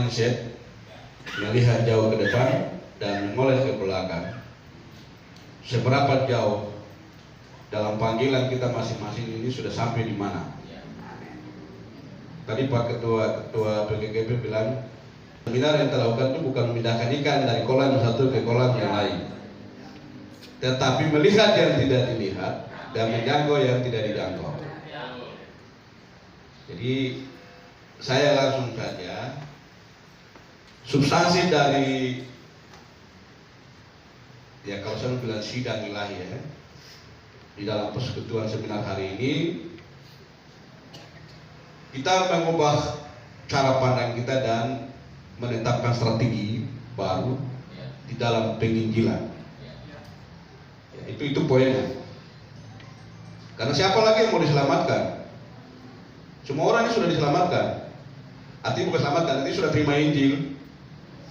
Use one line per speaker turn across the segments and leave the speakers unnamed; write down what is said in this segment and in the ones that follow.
mindset, melihat jauh ke depan dan menoleh ke belakang. Seberapa jauh dalam panggilan kita masing-masing ini sudah sampai di mana? Tadi Pak Ketua PKKP bilang, seminar yang kita lakukan itu bukan memindahkan ikan dari kolam satu ke kolam yang lain, tetapi melihat yang tidak dilihat dan menjangkau yang tidak dijangkau. Jadi saya langsung saja, substansi dari, ya kalau saya bilang sidang ilahi ya, di dalam persekutuan seminar hari ini, kita mengubah cara pandang kita dan menetapkan strategi baru di dalam penginjilan. Ya, itu poinnya. Karena siapa lagi yang mau diselamatkan? Semua orang ini sudah diselamatkan. Artinya bukan selamatkan, ini sudah terima Injil.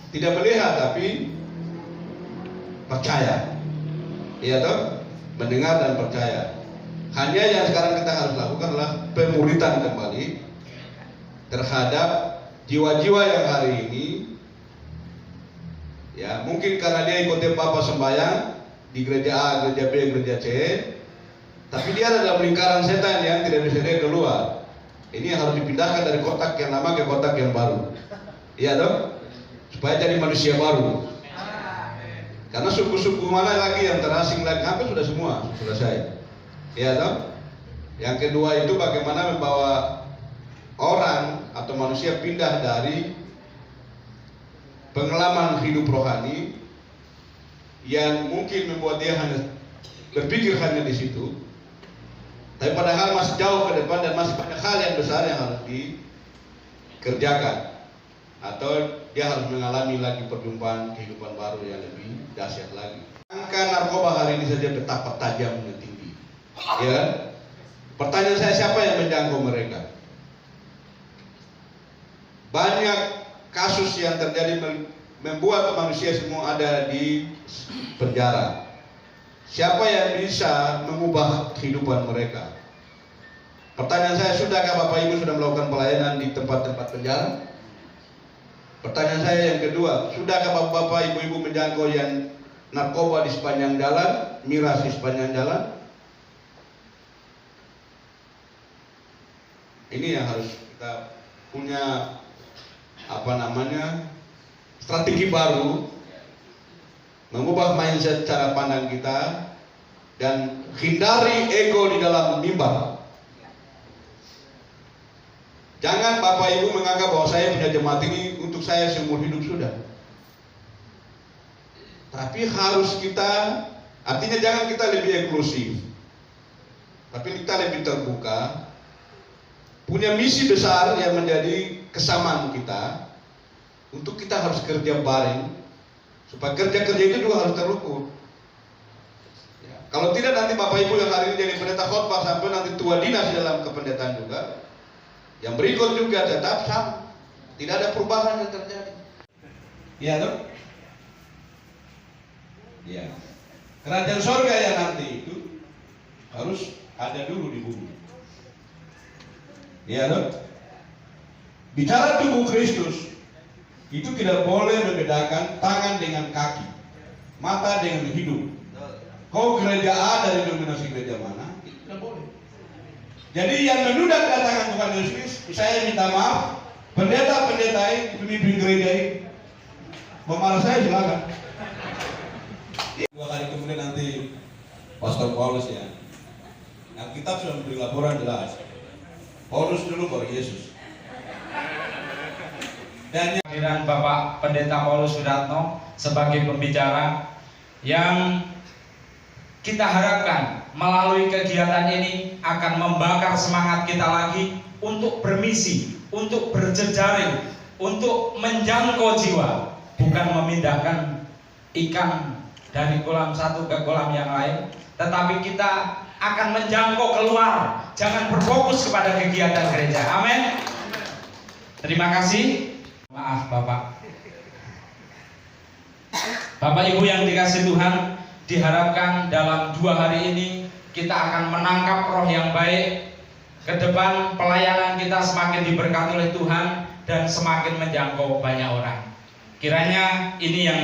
Tidak melihat tapi percaya. Iya toh? Mendengar dan percaya. Hanya yang sekarang kita harus lakukan adalah pemuritan kembali terhadap jiwa-jiwa yang hari ini, ya mungkin karena dia ikutin Bapak sembahyang di gereja A, gereja B, gereja C, tapi dia ada dalam lingkaran setan yang tidak bisa dia keluar. Ini yang harus dipindahkan dari kotak yang lama ke kotak yang baru. Iya dong? Supaya jadi manusia baru. Karena suku-suku mana lagi yang terasing lagi, hampir sudah semua selesai. Iya dong? Yang kedua itu bagaimana membawa orang atau manusia pindah dari pengalaman hidup rohani yang mungkin membuat dia hanya berpikir hanya di situ, tapi padahal masih jauh ke depan dan masih banyak hal yang besar yang harus dikerjakan, atau dia harus mengalami lagi perjumpaan kehidupan baru yang lebih dahsyat lagi. Angka narkoba hari ini saja betapa tajamnya tinggi. Ya, pertanyaan saya, siapa yang menjangkau mereka? Banyak kasus yang terjadi membuat manusia semua ada di penjara. Siapa yang bisa mengubah kehidupan mereka? Pertanyaan saya, sudahkah Bapak Ibu sudah melakukan pelayanan di tempat-tempat penjara? Pertanyaan saya yang kedua, sudahkah Bapak Ibu menjangkau yang narkoba di sepanjang jalan, miras di sepanjang jalan? Ini yang harus kita punya strategi baru, mengubah mindset cara pandang kita dan hindari ego di dalam mimbar. Jangan Bapak Ibu menganggap bahwa saya punya jemaat ini untuk saya seumur hidup sudah. Tapi harus kita, artinya jangan kita lebih eksklusif, tapi kita lebih terbuka, punya misi besar yang menjadi kesamaan kita, untuk kita harus kerja bareng, supaya kerja-kerja itu juga harus terukur. Ya, kalau tidak nanti Bapak Ibu yang hari ini jadi pendeta khotbah sampai nanti tua dinas dalam kependetaan juga, yang berikut juga tetap sama, tidak ada perubahan yang terjadi. Iya toh? Ya, kerajaan surga yang nanti itu harus ada dulu di bumi. Iya toh? Bicara tubuh Kristus itu tidak boleh membedakan tangan dengan kaki, mata dengan hidung. Kau gereja A dari dominasi gereja mana? Itu tidak boleh. Jadi yang menunda kedatangan Tuhan Yesus, saya minta maaf, pendeta-pendeta ini, pemimpin gereja ini, memarah saya silakan. 2 hari kemudian nanti Pastor Paulus ya. Nah, kitab sudah memberi laporan jelas. Paulus dulu baru Yesus. Dan
kehadiran Bapak Pendeta Paulus Suratno sebagai pembicara yang kita harapkan melalui kegiatan ini akan membakar semangat kita lagi untuk bermisi, untuk berjejaring, untuk menjangkau jiwa, bukan memindahkan ikan dari kolam satu ke kolam yang lain, tetapi kita akan menjangkau keluar, jangan berfokus kepada kegiatan gereja. Amin. Terima kasih. Maaf Bapak. Bapak Ibu yang dikasih Tuhan, diharapkan dalam 2 hari ini kita akan menangkap roh yang baik. Ke depan pelayanan kita semakin diberkati oleh Tuhan dan semakin menjangkau banyak orang. Kiranya ini yang